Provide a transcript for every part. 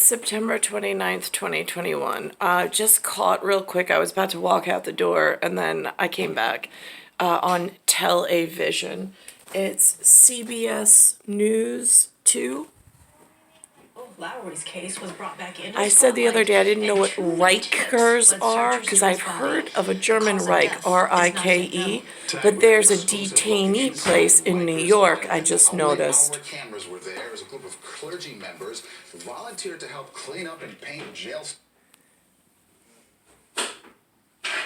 September 29th, 2021. Just caught real quick. I was about to walk out the door and then I came back on television. It's CBS News 2. Lowry's case was brought back in. I said the other day I didn't know what Rikers are because I've heard of a German Reich, R-I-K-E, but there's a detainee place in New York I just noticed. All the cameras were there as a group of clergy members who volunteered to help clean up and paint jails.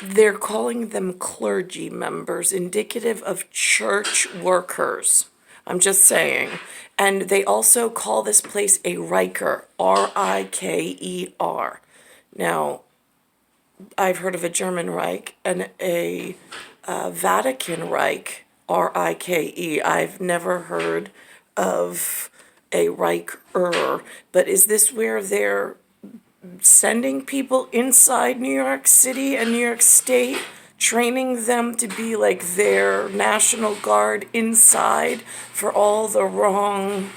They're calling them clergy members, indicative of church workers. I'm just saying. And they also call this place a Riker, R-I-K-E-R. Now, I've heard of a German Reich and a Vatican Reich, R-I-K-E. I've never heard of a Riker. But is this where they're sending people inside New York City and New York State, training them to be like their National Guard inside for all the wrong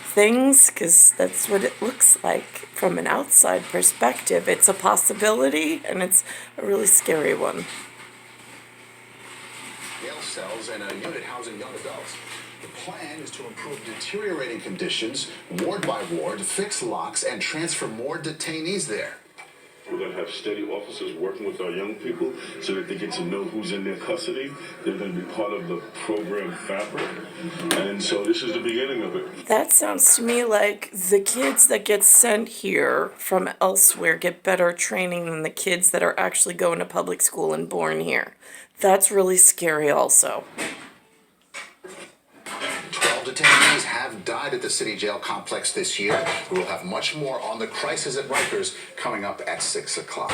things? Because that's what it looks like from an outside perspective. It's a possibility, and it's a really scary one. Jail cells and a unit housing young adults. The plan is to improve deteriorating conditions, ward by ward, fix locks, and transfer more detainees there. We're going to have steady officers working with our young people so that they get to know who's in their custody. They're going to be part of the program fabric. And so this is the beginning of it. That sounds to me like the kids that get sent here from elsewhere get better training than the kids that are actually going to public school and born here. That's really scary also. 12 detainees have died at the city jail complex this year. We'll have much more on the crisis at Rikers coming up at 6 o'clock.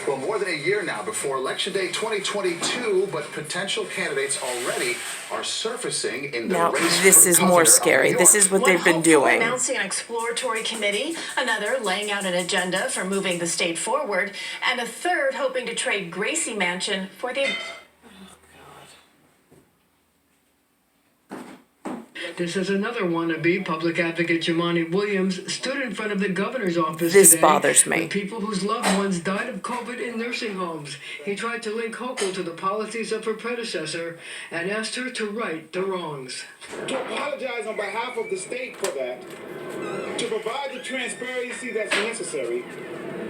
Well, more than a year now before Election Day 2022, but potential candidates already are surfacing in the Now, race this for is governor more of scary. New This York. is what One they've been hopeful doing. announcing an exploratory committee, another laying out an agenda for moving the state forward, and a third hoping to trade Gracie Mansion for the... This is another wannabe. Public advocate Jumaane Williams stood in front of the governor's office This today bothers me. with people whose loved ones died of COVID in nursing homes. He tried to link Hochul to the policies of her predecessor and asked her to right the wrongs. To apologize on behalf of the state for that, to provide the transparency that's necessary,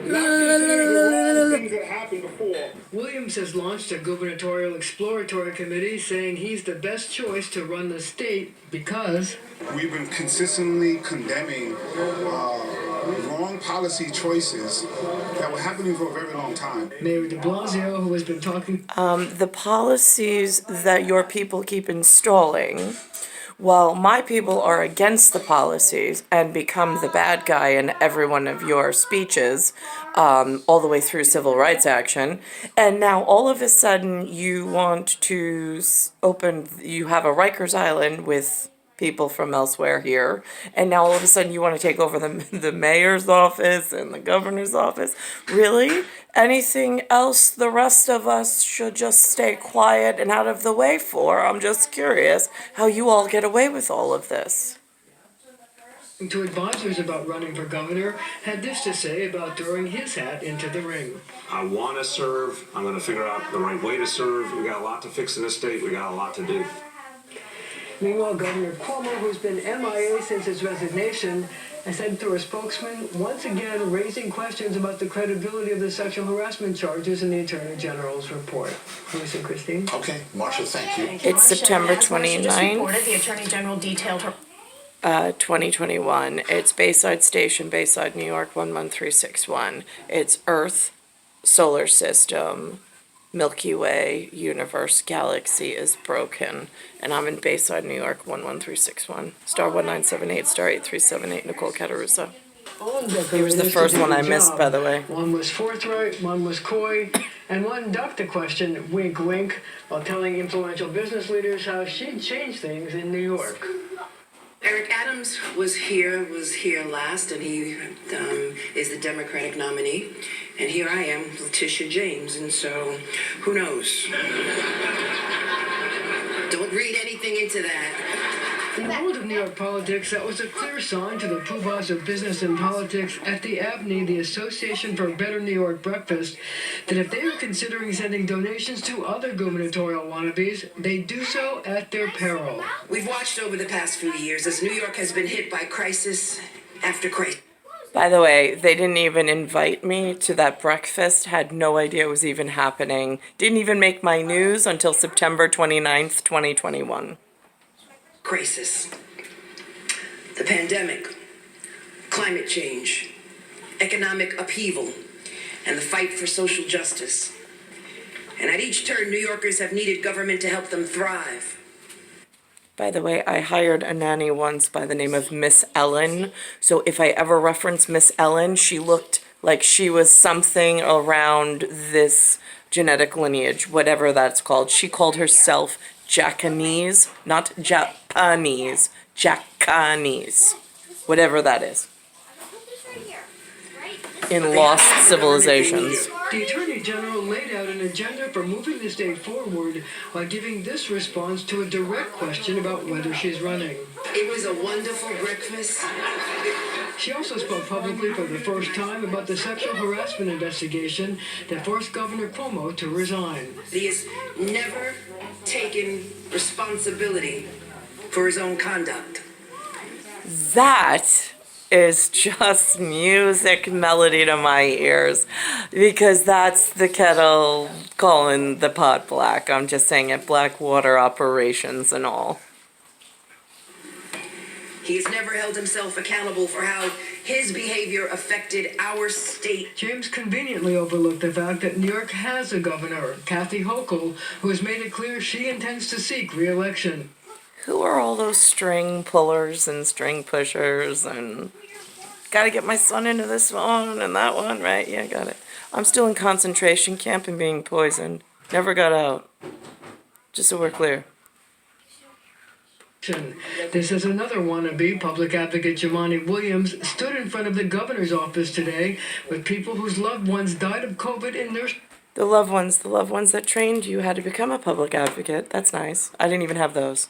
not continue the wrong things that happened before. Williams has launched a gubernatorial exploratory committee saying he's the best choice to run the state because We've been consistently condemning wrong policy choices that were happening for a very long time. Mayor de Blasio, who has been talking... The policies that your people keep installing, while my people are against the policies and become the bad guy in every one of your speeches, all the way through civil rights action, and now all of a sudden you want to you have a Rikers Island with people from elsewhere here, and now all of a sudden you want to take over the mayor's office and the governor's office. Really? Anything else the rest of us should just stay quiet and out of the way for? I'm just curious how you all get away with all of this. to advisors about running for governor, had this to say about throwing his hat into the ring. I want to serve. I'm going to figure out the right way to serve. We got a lot to fix in this state. We got a lot to do. Meanwhile, Governor Cuomo, who's been MIA since his resignation, has said through a spokesman, once again raising questions about the credibility of the sexual harassment charges in the Attorney General's report. Luis and Christine? Okay, Marcia, thank you. It's September 29th. The Attorney General detailed her 2021. It's Bayside Station, Bayside, New York, 11361. It's Earth, solar system, Milky Way, universe, galaxy is broken. And I'm in Bayside, New York, 11361. Star 1978, star 8378, Nicole Cattaruzza. He was the first one I missed, by the way. One was forthright, one was coy, and one ducked the question, wink, wink, while telling influential business leaders how she'd change things in New York. Eric Adams was here last, and he is the Democratic nominee. And here I am, Letitia James, and so, who knows? Don't read anything into that. In the world of New York politics, that was a clear sign to the poobahs of business and politics at the ABNY, the Association for a Better New York Breakfast, that if they were considering sending donations to other gubernatorial wannabes, they do so at their peril. We've watched over the past few years as New York has been hit by crisis after crisis. By the way, they didn't even invite me to that breakfast, had no idea it was even happening. Didn't even make my news until September 29th, 2021. Crisis. The pandemic, climate change, economic upheaval, and the fight for social justice. And at each turn, New Yorkers have needed government to help them thrive. By the way, I hired a nanny once by the name of Miss Ellen. So if I ever reference Miss Ellen, she looked like she was something around this genetic lineage, whatever that's called. She called herself Japanese, not Japanese, Japanese, whatever that is. In lost civilizations. The Attorney General laid out an agenda for moving the state forward by giving this response to a direct question about whether she's running. It was a wonderful breakfast. She also spoke publicly for the first time about the sexual harassment investigation that forced Governor Cuomo to resign. He has never taken responsibility for his own conduct. That is just music melody to my ears, because that's the kettle calling the pot black. I'm just saying it, Blackwater operations and all. He has never held himself accountable for how his behavior affected our state. James conveniently overlooked the fact that New York has a governor, Kathy Hochul, who has made it clear she intends to seek re-election. Who are all those string pullers and string pushers and gotta get my son into this one and that one, right? Yeah, got it. I'm still in concentration camp and being poisoned. Never got out. Just so we're clear. This is another wannabe. Public advocate Jumaane Williams stood in front of the governor's office today with people whose loved ones died of COVID in their... The loved ones that trained you how to become a public advocate. That's nice. I didn't even have those.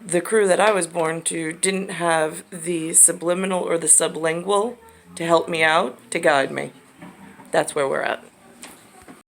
The crew that I was born to didn't have the subliminal or the sublingual to help me out, to guide me. That's where we're at.